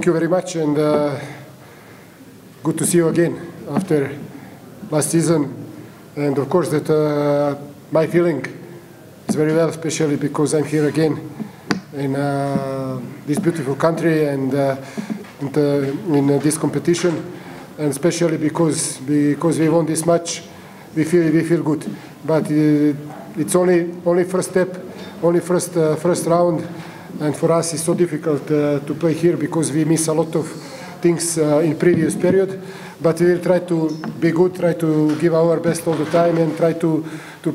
Thank you very much, and good to see you again after last season. And of course, that my feeling is very well, especially because I'm here again in this beautiful country and in this competition, and especially because we won this match, we feel good. But it's only first step, only first round. And for us, it's so difficult to play here because we miss a lot of things in previous period. But we will try to be good, try to give our best all the time, and try to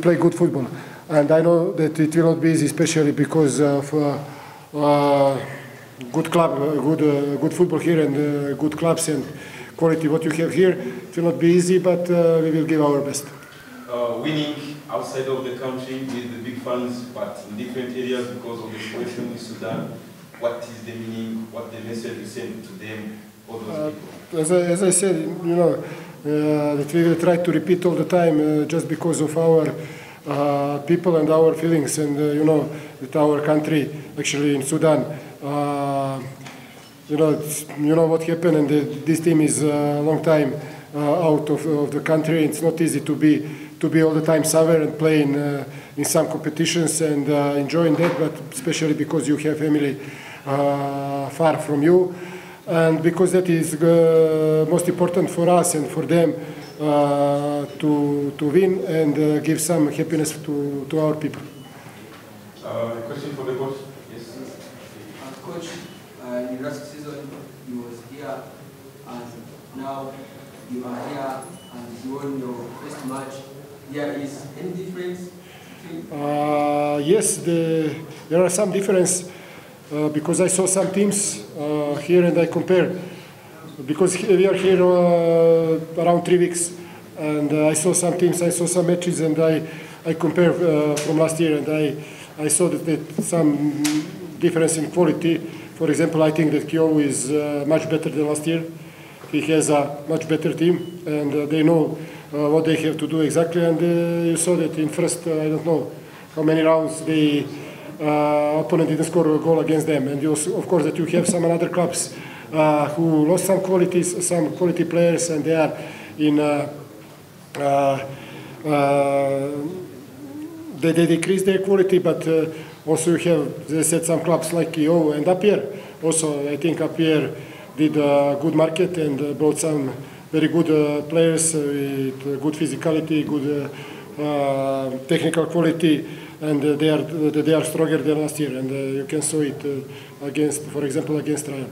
play good football. And I know that it will not be easy, especially because of good club, good football here, and good clubs and quality what you have here. It will not be easy, but we will give our best. Winning outside of the country with the big fans, but in different areas because of the situation in Sudan. What is the meaning? What the message you send to them, all those people? As I said, you know, that we will try to repeat all the time, just because of our people and our feelings, and you know, that our country, actually in Sudan, you know what happened, and this team is a long time out of the country. It's not easy to be all the time somewhere and play in some competitions and enjoying that, but especially because you have family far from you, and because that is most important for us and for them to win and give some happiness to our people. A question for the coach? Yes. Coach, in last season you was here, and now you are here and you won your first match. There is any difference between? Yes, there are some difference because I saw some teams here and I compare. Because we are here around 3 weeks, and I saw some teams, I saw some matches, and I compare from last year, and I saw that some difference in quality. For example, I think that Kyiv is much better than last year. He has a much better team, and they know what they have to do exactly. And you saw that in first, I don't know how many rounds, the opponent didn't score a goal against them. And you also, of course, that you have some other clubs who lost some qualities, some quality players, and they are in. They decrease their quality, but also you have, they said, some clubs like Kyiv and Apyer. Also, I think Apyer did a good market and brought some very good players with good physicality, good technical quality, and they are stronger than last year. And you can see it against, for example, against Ryan.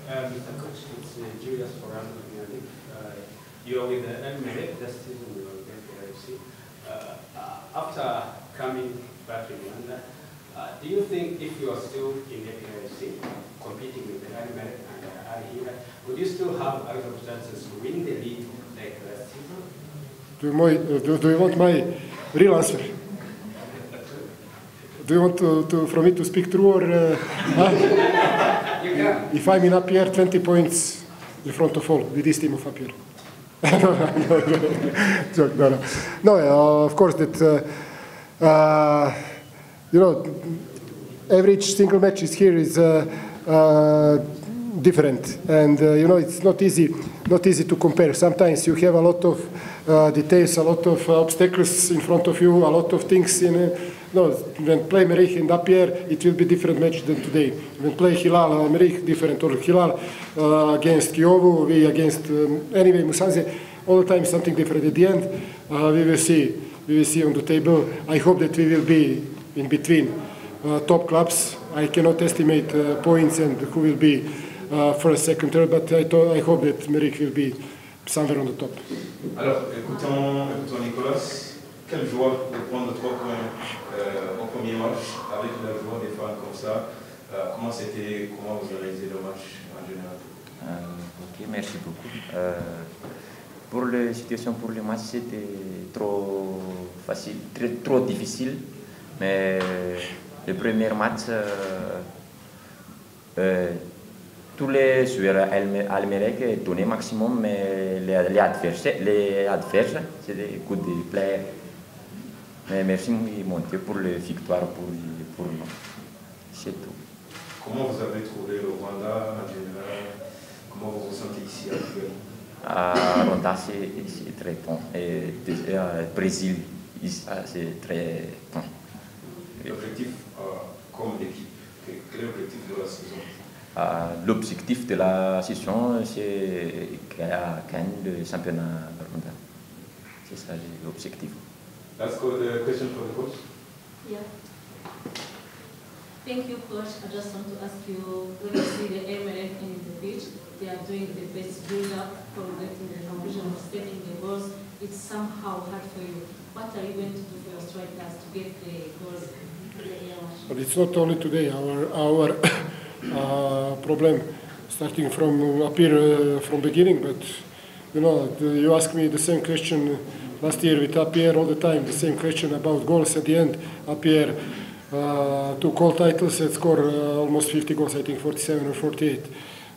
Mr. Coach, it's Julius Foran. You are with the Elmeret this season. You are with the FC. After coming back to Rwanda, do you think if you are still in the FC, competing with the Elmeret and Al Hilal, would you still have other chances to win the league like last season? Do you want my real answer? Do you want for me to speak true, or if I'm in Apyer, 20 points in front of all with this team of Apyer? No, of course that you know, every single match is here is different, and you know, it's not easy to compare. Sometimes you have a lot of details, a lot of obstacles in front of you, a lot of things in. No, when play Merih and Apyer, it will be different match than today. When play Hilal, Merih different, or Hilal against Kyiv, we against anyway Musanze, all the time something different. At the end, we will see on the table. I hope that we will be in between top clubs. I cannot estimate points and who will be first, second, third, but I hope that Merih will be somewhere on the top. Alors, écoutons Nicolas. Quelle joie de prendre 3 points au premier match avec la joie des fans comme ça. Comment vous analysez le match en général? Ok, merci beaucoup. Pour la situation pour le match, c'était trop facile, trop difficile. Mais le premier match, tous les joueurs Almere donnaient maximum, mais les adversaires, c'est des good players. Mais merci Monté pour la victoire pour nous. C'est tout. Comment vous avez trouvé le Rwanda en général? Comment vous vous sentez ici à Kigali? Rwanda, c'est très bon. Et Brésil, c'est très bon. L'objectif comme équipe, quel est l'objectif de la saison? L'objectif de la saison, c'est gagner le championnat Rwanda. C'est ça l'objectif. That's the question for the coach. Yeah. Thank you, coach. I just want to ask you, when you see the MLF in the pitch, they are doing the best build-up for getting the conclusion of setting the goals. It's somehow hard for you. What are you going to do for your strikers to get the goals in the air? But it's not only today. Our problem, starting from up here from beginning. But you know, you ask me the same question last year with Appier all the time. The same question about goals at the end. Appier took all titles and scored almost 50 goals. I think 47 or 48.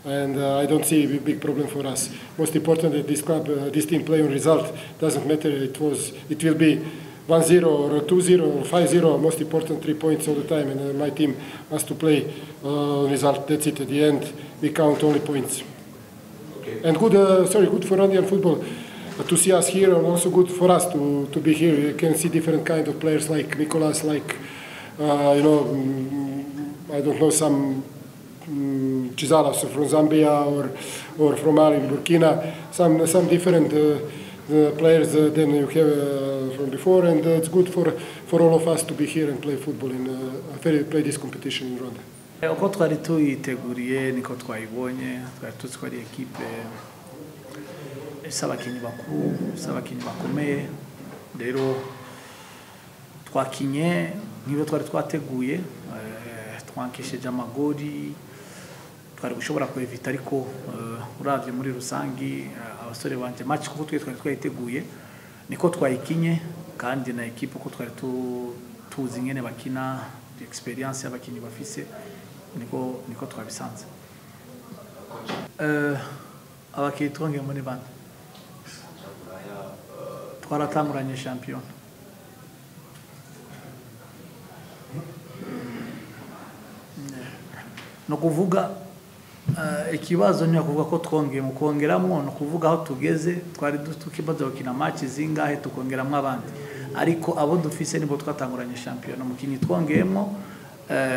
And I don't see a big problem for us. Most important that this club, this team play on result. Doesn't matter. It will be 1-0 or 2-0 or 5-0. Most important 3 points all the time. And my team has to play result. That's it. At the end, we count only points. Okay. And good for Rwandan football to see us here, and also good for us to be here. You can see different kind of players like Nicolas, like I don't know, some Chizalas from Zambia or from Mali, Burkina, some different players than you have from before, and it's good for all of us to be here and play football play this competition in Rwanda. Uko twari tuyiteguriye niko twayibonye, twari tuzi ko ari ekipe y'abakinnyi bakuru, y'abakinnyi bakomeye. Rero twakinye nk'ibyo twari twateguye, twankesheje amagori, twari gushobora kwevita, ariko uravye muri rusangi abasore banje match kuko twari twayiteguye niko twayikinye, kandi na ekipe uko twari tuzi ngene bakina, experience y'abakinnyi bafise, niko twabisanze. Abakinnyi twongeye muri bande twaratanguranye champion. No kuvuga ikibazo ni kuvuga ko twongeye mu kongeramo, no kuvuga aho tugeze twari tukibaza gukina match zingahe tukongeramo abandi, ariko abo dufise nibo twatanguranye champion. Umukinnyi twongeyemo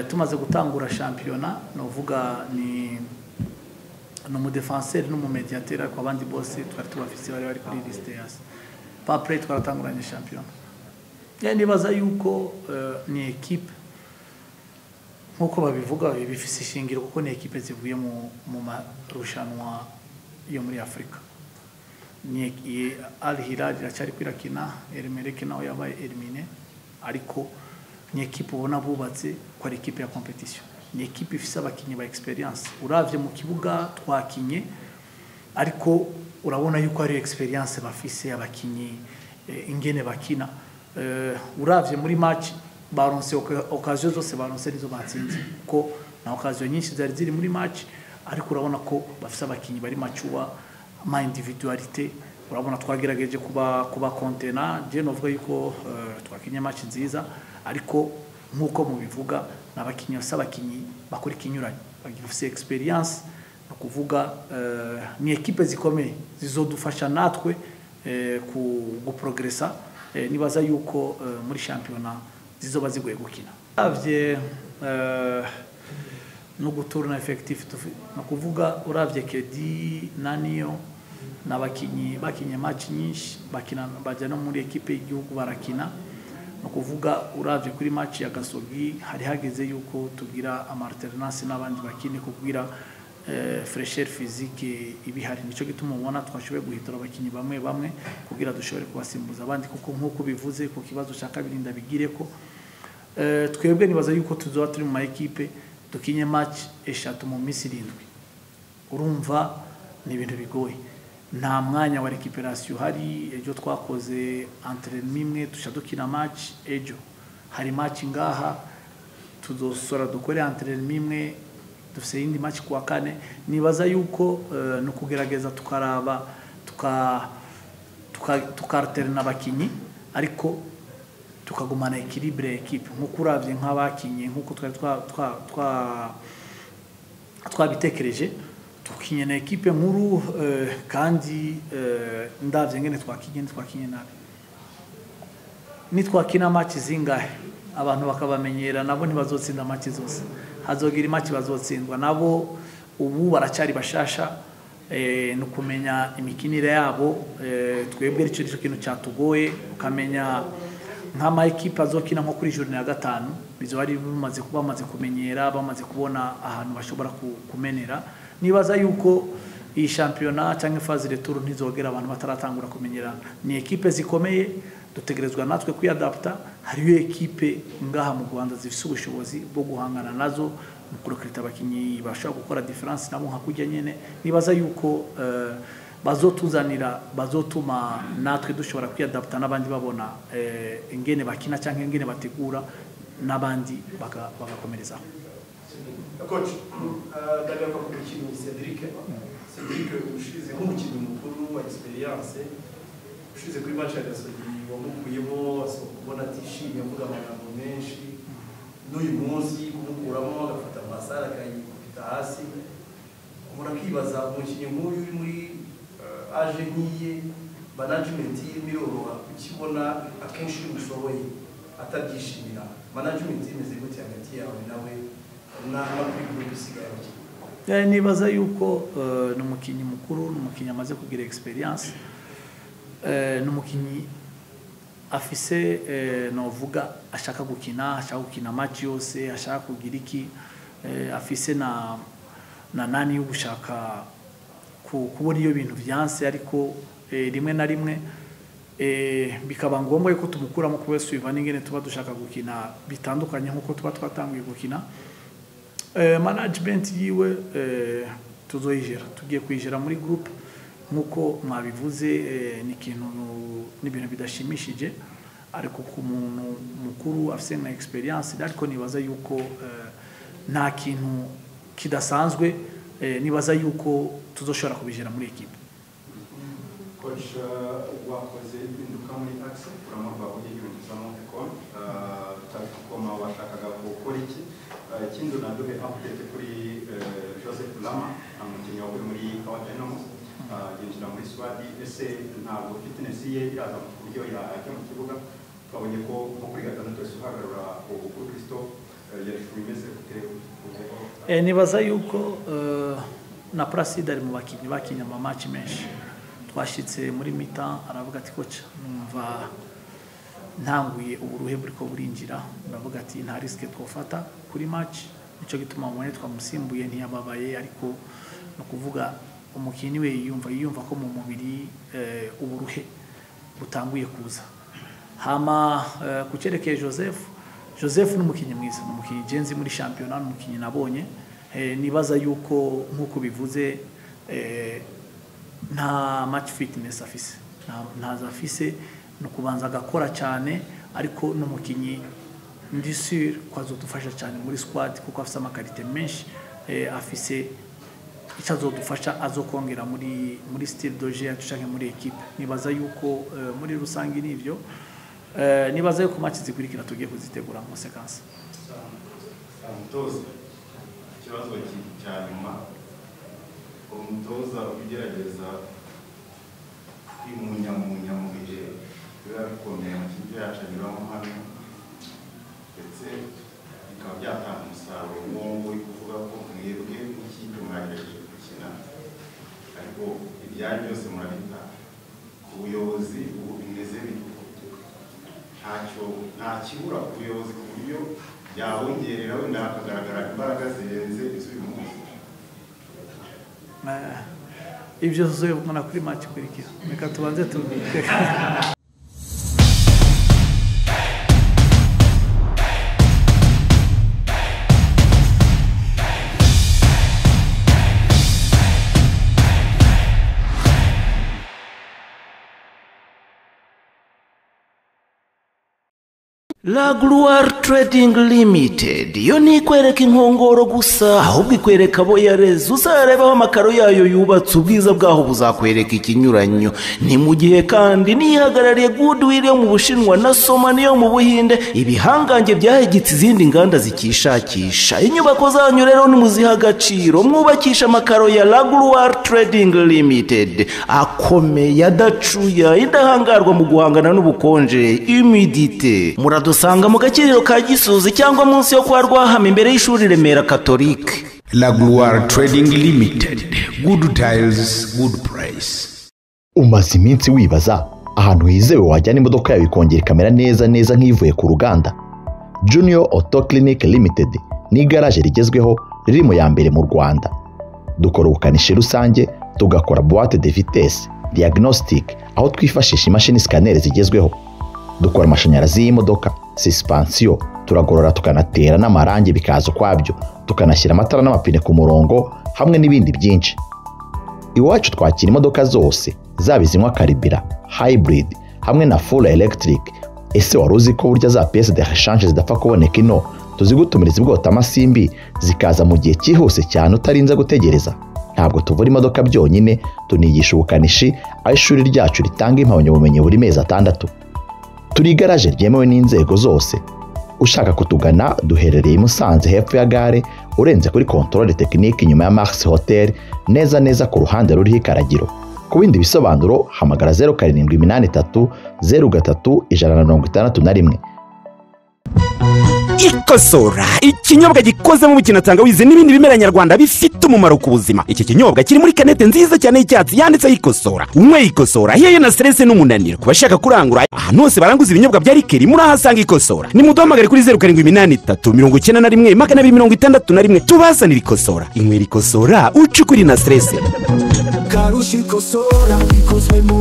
tumaze gutangura championnat, no vuga ni mu défenseur no mu médiateur, ariko abandi bose twari tubafise bari kuri liste yase pa après twaratanguranye champion. Ndibaza yuko ni equipe nkuko babivuga bifise ishingiro, kuko ni equipe zivuye mu marushanwa yo muri Afrika. Ni Al Hilal iracari kwirakina, Elmerek naho yabaye elimine, ariko ni equipe ubona bubatse ko ari equipe ya competition. Ni equipe ifise abakinyi ba experience. Uravye mu kibuga twakinye, ariko urabona yuko ari experience bafise abakinyi ingene bakina. Uravye muri match baronse occasion zose baronse nizo batsinze, ko na occasion nyinshi zari ziri muri match, ariko urabona ko bafise abakinyi bari machuwa ma individualité. Urabona twagerageje kuba kontena, je novuga yuko twakinye match nziza, ariko nkuko mubivuga nabakinyi basabakinyi bakora ikinyuranye, bagifise experience, no kuvuga ni equipe zikomeye zizodufasha natwe ku progressa. Nibaza yuko muri championnat zizoba zigoye gukina. Uravye no guturna effectif, no kuvuga uravye Kedi naniyo nabakinyi bakinye match nyinshi, bakina baje no muri equipe y'igihugu barakina. No kuvuga uravye kuri match ya Gasogi hari hageze yuko tugira amalternance n'abandi bakine, kugira fraîcheur physique ibihari. Nico gituma ubona twashoboye guhitora abakinyi bamwe kugira dushobore kubasimbuza abandi, kuko nkuko bivuze ku kibazo cya kabiri ndabigireko. Twebwe nibaza yuko tuzoba turi mu equipe dukinye match eshatu mu minsi 7. Urumva ni ibintu bigoye, nta mwanya wa recuperation hari. Ejo twakoze entraînement imwe tushadukina match, ejo hari match ngaha tuzosora dukore entraînement imwe, dufise indi match kuwa kane. Nibaza yuko no kugerageza tukaraba tukarterna abakinyi, ariko tukagumana equilibre equipe. Nkuko uravye nk'abakinyi nkuko twari twabitekereje tukinye na ekipe nkuru kandi ndavye ngene twakinye nabi nitwakina match zingahe abantu bakabamenyera nabo ntibazotsinda match zose hazogira match bazotsindwa nabo ubu baracari bashasha no kumenya imikinire yabo twebwe icyo kintu cyatugoye ukamenya nk'ama ekipe azokina nko kuri journée ya gatanu bizo bari bamaze kumenyera bamaze kubona ahantu bashobora kumenera nibaza yuko iyi championnat cyangwa phase de tour ntizogera abantu bataratangura kumenyera ni ekipe zikomeye dutegerezwa natwe kwiadapta hariyo ekipe ngaha mu Rwanda zifise ubushobozi bwo guhangana nazo mu kurekrita abakinyi bashaka gukora difference nabo nka kujya nyene nibaza yuko bazotuzanira bazotuma natwe dushobora kwiadapta n'abandi babona ingene bakina cyangwa ingene bategura n'abandi bagakomereza coach ndagaruka ku kintu Cedric ushize nk'umukinnyi mukuru wa experience ushize kuri match ya Gasogi wamukuyemo kubona atishimye avuga amagambo menshi n'uyu munsi kumukuramo agafata amasara akayikubita hasi umuntu akibaza umukinnyi nk'uyu uri muri aje nk'iye management y'imiroha ukibona akenshi umushoboye atabyishimira management imeze gute hagati yawe nawe kuri group isigaye nibaza yuko ni umukinnyi mukuru ni umukinnyi amaze kugira experience ni umukinnyi afise novuga ashaka gukina match yose ashaka kugira iki afise na nani yo gushaka kubona iyo bintu byanse ariko rimwe na rimwe bikaba ngombwa yuko tumukuramo kuba suiva n'ingene tuba dushaka gukina bitandukanye nkuko tuba twatangiye gukina management yiwe tuzoyijera tugiye kwijera muri group nkuko mwabivuze ni kintu n'ibintu bidashimishije ariko ku muntu mukuru afise na experience ariko nibaza yuko nta kintu kidasanzwe nibaza yuko tuzoshobora kubijera muri equipe coach wakoze impinduka muri axe uramva ugiye gusama ekon takoma washakaga gukora iki ikindi naduhe update kuri Joseph Lama umukinnyi wawe muri Kawa Dynamos yinjira muri squad ese ntabwo fitness ye iraza ku buryo yajya mu kibuga twabonye ko nko kuri gatandatu uhagarura ubu Kristo yari bimeze gute nibaza yuko na Placide ari mu bakinnyi bakinya ama match menshi twashitse muri mita aravuga ati coach numva ntanguye uburuhe buriko burinjira ndavuga ati nta risk twofata kuri match nico gituma umwe twamusimbuye ntiyababaye ariko no kuvuga umukinnyi we yumva ko mu mubiri uburuhe butanguye kuza hama kucerekeye Joseph n'umukinnyi mwiza n'umukinnyi genzi muri championnat n'umukinnyi nabonye nibaza yuko nkuko bivuze nta match fitness afise ntaza afise no kubanza agakora cyane ariko n'umukinnyi ndi sûr ko azodufasha cyane muri squad kuko afise amakarite menshi afise icazodufasha azokongera muri style de jeu cyangwa muri equipe nibaza yuko muri rusangi nivyo nibaza yuko match zikurikira tugiye kuzitegura mu sequence umutoza ikibazo cya nyuma umutoza ugerageza kwimunya mu bihe biba bikomeye mu kigo yacu anyuramo hano ndetse bikaba byatanga umusaruro nk'uwo uri kuvuga ko mwebwe n'ikipe mwagerageje gukina ariko ibyanyu byose murabita ubuyobozi ubu bimeze nta kibura ku buyobozi ku buryo byabongerera wenda hakagaragara imbaraga zirenze iz'uyu munsi ibyo tuzobona kuri match ikurikira reka tubanze tubike La Gloire Trading Limited yo ntikwereka inkongoro gusa ahubwo ikwereka abo yareze uzarebaho amakaro yayo yubatse ubwiza bwaho buzakwereka ikinyuranyo ni mu gihe kandi nihagarariye Goodwill yo mu Bushinwa na Somani yo mu Buhinde ibihangange byahegitse izindi nganda zikishakisha inyubako zanyu rero nimuziha agaciro mwubakisha amakaro ya La Gloire Trading Limited akomeye adacuya indahangarwa mu guhangana n'ubukonje humidité dusanga mu gakiriro ka Gisozi cyangwa munsi yo kwa Rwahama imbere y'ishuri Remera Catholique. La Gloire Trading Limited, good tiles, good price. Umaze iminsi wibaza ahantu hizewe wajyana imodoka yawe ikongera ikamera neza nk'ivuye ku ruganda. Junior Auto Clinic Limited ni garage rigezweho riri mu ya mbere mu Rwanda. Dukora ubukanishi rusange, tugakora boîte de vitesse, diagnostic, aho twifashisha imashini scanner zigezweho. Dukora amashanyarazi y'imodoka, suspension, turagorora tukanatera n'amarangi bikaza kwabyo, tukanashyira amatara n'amapine ku murongo hamwe n'ibindi byinshi. Iwacu twakira imodoka zose, zaba izinywa karibira, hybrid hamwe na full electric. Ese waruzi ko burya za pièces de rechange zidapfa kuboneka ino, tuzigutumira zibwota amasimbi zikaza mu gihe cyihuse cyane utarinze gutegereza. Ntabwo tuvura imodoka byonyine, tunigisha ubukanishi, aho ishuri ryacu ritanga impamyabumenyi buri mezi 6. Turi garage ryemewe n'inzego zose. Ushaka kutugana duherereye Musanze hepfo ya gare urenze kuri controle technique nyuma ya Mars Hotel neza ku ruhande ruriho Ikaragiro. Ku bindi bisobanuro hamagara 0783 03 161. Ikosora ikinyobwa gikoze mu bukina tangawizi n'ibindi bimera nyarwanda bifite umumaro ku buzima. Iki kinyobwa kiri muri kanete nziza cyane y'icyatsi yanditseho Ikosora. Unywe Ikosora hehe na stress n'umunaniro. Kubashaka kurangura ahantu hose baranguza ibinyobwa bya rikeri murahasanga Ikosora. Ni muduhamagare kuri 0783 tubazanira Ikosora. Inywera Ikosora ucukuri na stress. Karushi Ikosora ikozwe mu